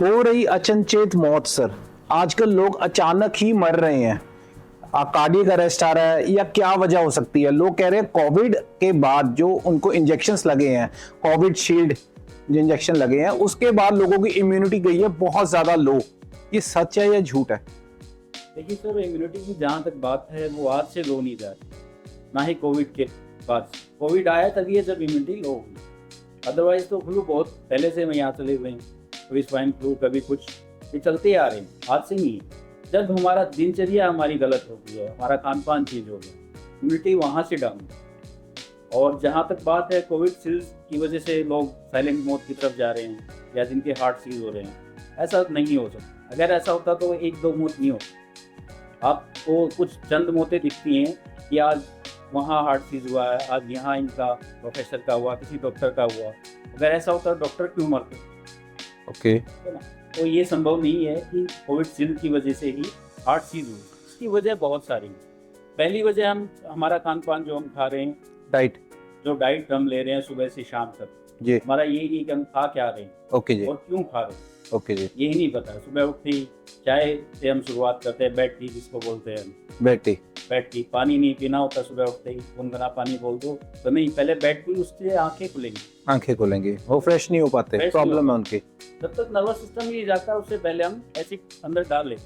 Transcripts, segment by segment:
हो रही अचनचेत मौत सर, आजकल लोग अचानक ही मर रहे हैं। कार्डियक अरेस्ट आ रहा है या क्या वजह हो सकती है? लोग कह रहे हैं कोविड के बाद जो उनको इंजेक्शंस लगे हैं, कोविड शील्ड जो इंजेक्शन लगे हैं, उसके बाद लोगों की इम्यूनिटी गई है बहुत ज्यादा लो। ये सच है या झूठ है? देखिए सर, इम्यूनिटी की जहाँ तक बात है वो आज से लो नहीं जा रही, ना ही कोविड के बाद। कोविड आया तभी है जब इम्यूनिटी लो हुई, अदरवाइज तो फ्लू बहुत पहले से यहाँ चले हुए हैं। कभी स्वाइन फ्लू, कभी कुछ, ये चलते आ रहे हैं, आज से नहीं है। जब हमारा दिनचर्या हमारी गलत हो गई है, हमारा खान पान चेंज हो गया, इम्यूनिटी वहाँ से डाउन है। और जहाँ तक बात है कोविड सील्स की वजह से लोग साइलेंट मौत की तरफ जा रहे हैं या जिनके हार्ट सीज हो रहे हैं, ऐसा नहीं हो सकता। अगर ऐसा होता तो एक दो मौत नहीं होती। आपको कुछ चंद मौतें दिखती हैं कि आज वहाँ हार्ट सीज हुआ है, आज यहाँ इनका प्रोफेसर का हुआ, किसी डॉक्टर का हुआ। अगर ऐसा होता तो डॉक्टर क्यों मरते? ओके। है ना? तो ये संभव नहीं है कि कोविड शील्ड की वजह से ही हार्ट सीज हुई। इसकी वजह बहुत सारी है। पहली वजह हमारा खान पान जो हम खा रहे हैं, डाइट हम ले रहे हैं सुबह से शाम तक जी। हमारा यही नहीं कि हम खा क्या रहे हैं, ओके जी। और क्यों खा रहे हैं, ओके जी। यही नहीं पता। सुबह उठते ही चाय से हम शुरुआत करते हैं, बेड टी जिसको बोलते हैं, बेड टी। पानी नहीं पीना होता, सुबह उठते ही गुनगुना पानी बोल दो तो नहीं, पहले बेड टी, उससे आंखें खुलेंगी, वो फ्रेश नहीं हो पाते, प्रॉब्लम है उनकी। जब तक नर्वस सिस्टम नहीं जाता उससे पहले हम एसिड अंदर डाल लें,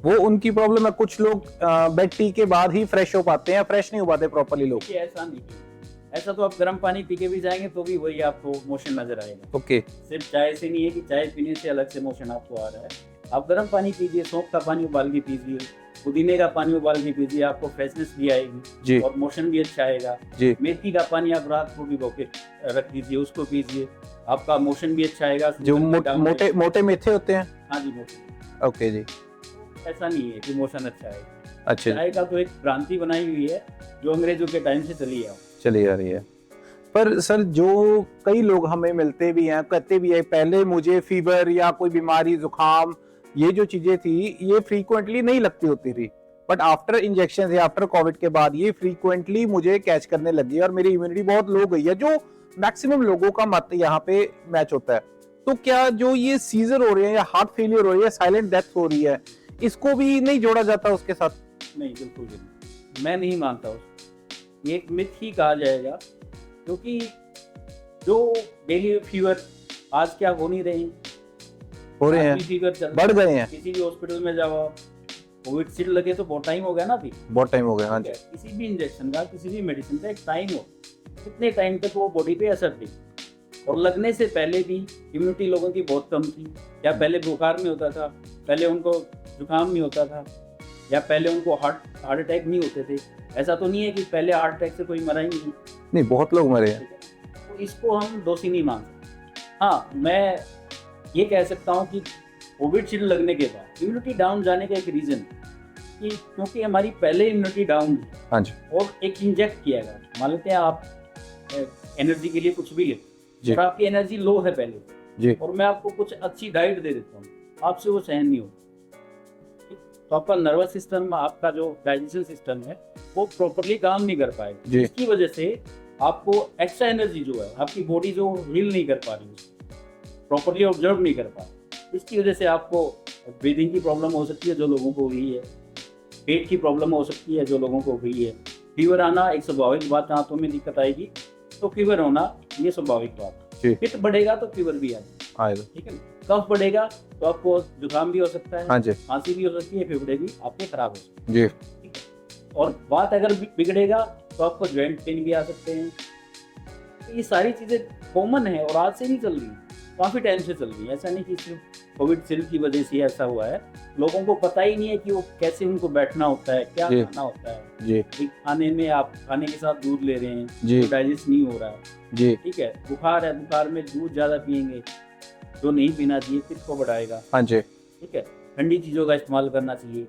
वो उनकी प्रॉब्लम है। कुछ लोग बेड टी के बाद ही फ्रेश हो पाते हैं, फ्रेश नहीं हो पाते प्रॉपर्ली लोग। ऐसा नहीं, ऐसा तो आप गर्म पानी पी के भी जाएंगे तो भी वही आपको मोशन नजर आएगा। ओके। सिर्फ चाय से नहीं है कि चाय पीने से अलग से मोशन आपको आ रहा है। आप गर्म पानी पीजिए, सौंफ का पानी उबाल के पीजिए, पुदीने का पानी उबाल के पीजिए, आपको फ्रेशनेस भी आएगी और मोशन भी अच्छा आएगा जी। मेथी का पानी आप रात को भिगो के रख दीजिए, उसको पीजिए, आपका मोशन भी अच्छा आएगा। जो मोटे मेथे होते हैं। हाँ जी, मोटे। ओके जी। ऐसा नहीं है कि मोशन अच्छा आएगा। अच्छा। चाय का तो एक भ्रांति बनाई हुई है जो अंग्रेजों के टाइम से चली आ रही है। पर सर, जो कई लोग हमें मिलते भी हैं, कहते भी है पहले मुझे फीवर या कोई बीमारी, जुकाम, ये जो चीजें थी ये फ्रीक्वेंटली नहीं लगती होती थी, बट आफ्टर इंजेक्शन या आफ्टर कोविड के बाद ये फ्रीक्वेंटली मुझे कैच करने लगी और मेरी इम्यूनिटी बहुत लो गई है, जो मैक्सिमम लोगों का मत यहाँ पे मैच होता है। तो क्या जो ये सीजर हो रहे हैं या हार्ट फेलियर हो रही है, साइलेंट डेथ हो रही है, इसको भी नहीं जोड़ा जाता उसके साथ? नहीं, बिल्कुल नहीं, मैं नहीं मानता उसको। ये एक मिथ ही कहा जाएगा, क्योंकि जो डेली फीवर आज क्या हो नहीं रहे हैं, फीवर बढ़ गए हैं। किसी भी हॉस्पिटल में जाओ, कोविड शील्ड लगे तो बहुत टाइम हो गया ना, अभी बहुत टाइम हो गया। हाँ जी। किसी भी इंजेक्शन का, किसी भी मेडिसिन का एक टाइम हो, कितने टाइम तक वो बॉडी पे असर दे। और लगने से पहले भी इम्यूनिटी लोगों की बहुत कम थी। या पहले बुखार में होता था, पहले उनको जुकाम नहीं होता था, या पहले उनको हार्ट अटैक नहीं होते थे। ऐसा तो नहीं है कि पहले हार्ट अटैक से कोई मरा ही नहीं, बहुत लोग मरे हैं। तो इसको हम दोषी नहीं मान सकते। हाँ, मैं ये कह सकता हूँ कि कोविड शील्ड लगने के बाद इम्यूनिटी डाउन जाने का एक रीजन कि क्योंकि हमारी पहले इम्यूनिटी डाउन है। हाँ जी। और एक इंजेक्ट किया गया, मान लेते हैं आप एनर्जी के लिए कुछ भी लेते, और आपकी एनर्जी लो है पहले जी, और मैं आपको कुछ अच्छी डाइट दे देता हूँ, आपसे वो सहन नहीं होता। तो आपका नर्वस सिस्टम, आपका जो डाइजेशन सिस्टम है वो प्रॉपर्ली काम नहीं कर पाएगा। इसकी वजह से आपको एक्स्ट्रा एनर्जी जो है, आपकी बॉडी जो हील नहीं कर पा रही, प्रॉपर्ली ऑब्जर्व नहीं कर पा रही, इसकी वजह से आपको ब्रीदिंग की प्रॉब्लम हो सकती है जो लोगों को हुई है, पेट की प्रॉब्लम हो सकती है जो लोगों को हुई है, फीवर आना एक स्वाभाविक बात, हाथों में दिक्कत आएगी तो फीवर होना ये स्वाभाविक बात। पित्त बढ़ेगा तो फीवर भी आएगा, ठीक है। कफ बढ़ेगा तो आपको जुकाम भी हो सकता है, खांसी भी हो सकती है, फेफड़े भी आपके खराब हो सकते हैं, ठीक है। और बात अगर बिगड़ेगा तो आपको जॉइंट पेन भी आ सकते हैं। तो ये सारी चीजें कॉमन है और आज से नहीं चल रही, काफी टाइम से चल रही है। ऐसा नहीं कि सिर्फ कोविड शील्ड की वजह से ऐसा हुआ है। लोगों को पता ही नहीं है कि वो कैसे उनको बैठना होता है, क्या खाना होता है। खाने में आप खाने के साथ दूध ले रहे हैं, तो डाइजेस्ट नहीं हो रहा है, ठीक है। बुखार है, बुखार में दूध ज्यादा पियेंगे जो नहीं पीना चाहिए, पित्त को बढ़ाएगा, ठीक है। ठंडी चीजों का इस्तेमाल करना चाहिए,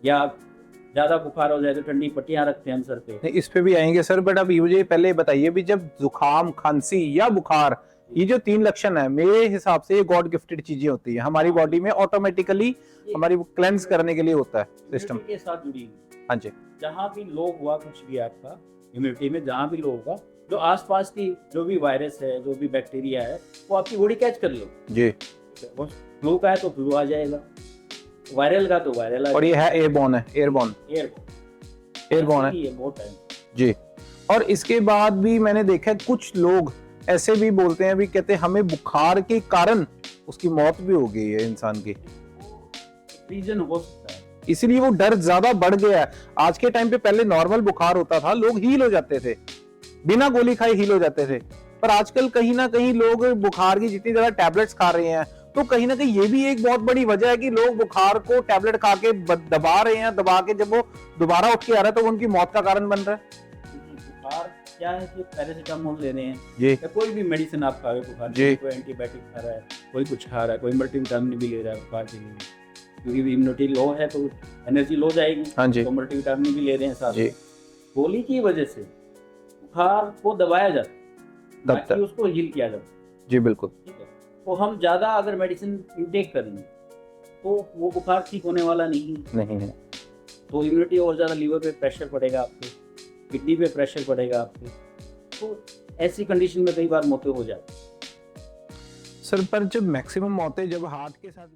या ज्यादा बुखार हो जाए तो ठंडी पट्टियां रखते हैं हम सर पे। इस पे भी आएंगे सर, बट अब मुझे पहले बताइए भी, जब जुकाम, खांसी या बुखार, ये जो 3 लक्षण है, मेरे हिसाब से ये गॉड गिफ्टेड चीजें होती है हमारी बॉडी में, ऑटोमेटिकली हमारी क्लेंस करने के लिए होता है सिस्टम के साथ जुड़ी। हाँ जी। जहाँ भी लो हुआ कुछ भी आपका इम्यूनिटी में, जहाँ भी लो होगा, जो आसपास की जो भी वायरस है, जो भी बैक्टीरिया है, वो आपकी बॉडी कैच कर लो जी, फ्लू का है तो फ्लू आ जाएगा, वायरल का तो वायरल आ और ये है एयरबॉर्न है, एयरबॉर्न एयरबॉर्न है ये बहुत टाइम। जी। और इसके बाद भी मैंने देखा है कुछ लोग ऐसे भी बोलते हैं, भी कहते हैं हमें बुखार के कारण उसकी मौत भी हो गई है इंसान की, रीजन हो सकता है, इसीलिए वो डर ज्यादा बढ़ गया है। आज के टाइम पे पहले नॉर्मल बुखार होता था, लोग हील हो जाते थे, बिना गोली खाए हील हो जाते थे, पर आजकल कहीं ना कहीं लोग बुखार की जितनी ज्यादा टैबलेट्स खा रहे हैं, तो कहीं ना कहीं ये भी एक बहुत बड़ी वजह है कि लोग बुखार को टैबलेट खा के दबा रहे हैं, दबा के जब वो दोबारा उठ के आ रहा है तो वो उनकी मौत का कारण बन रहा है। बुखार क्या है कि पैरासीटामोल लेने हैं जी या कोई भी मेडिसिन आप खा रहे हो बुखार जी। की, कोई एंटीबायोटिक खा रहा है, कोई कुछ खा रहा है, कोई मल्टीविटामिन भी ले रहा है बुखार के लिए, क्योंकि इम्यूनिटी लो है तो एनर्जी लो जाएगी, हाँ जी तो मल्टीविटामिन भी ले रहे हैं साथ जी। में। गोली की वजह से बुखार को दबाया जाता है, तब बाकी तक उसको हील किया जाता है, जी बिल्कुल। ठीक है। तो हम ज़्यादा अगर मेडिसिन इंटेक करेंगे तो वो बुखार ठीक होने वाला नहीं है, तो इम्यूनिटी और ज़्यादा लीवर पे प्रेशर पड़ेगा आपके, किडनी पे प्रेशर पड़ेगा आपके, तो ऐसी कंडीशन में कई बार मौतें हो जाती हैं। सर पर जब मैक्सिमम मौतें जब हार्ट के साथ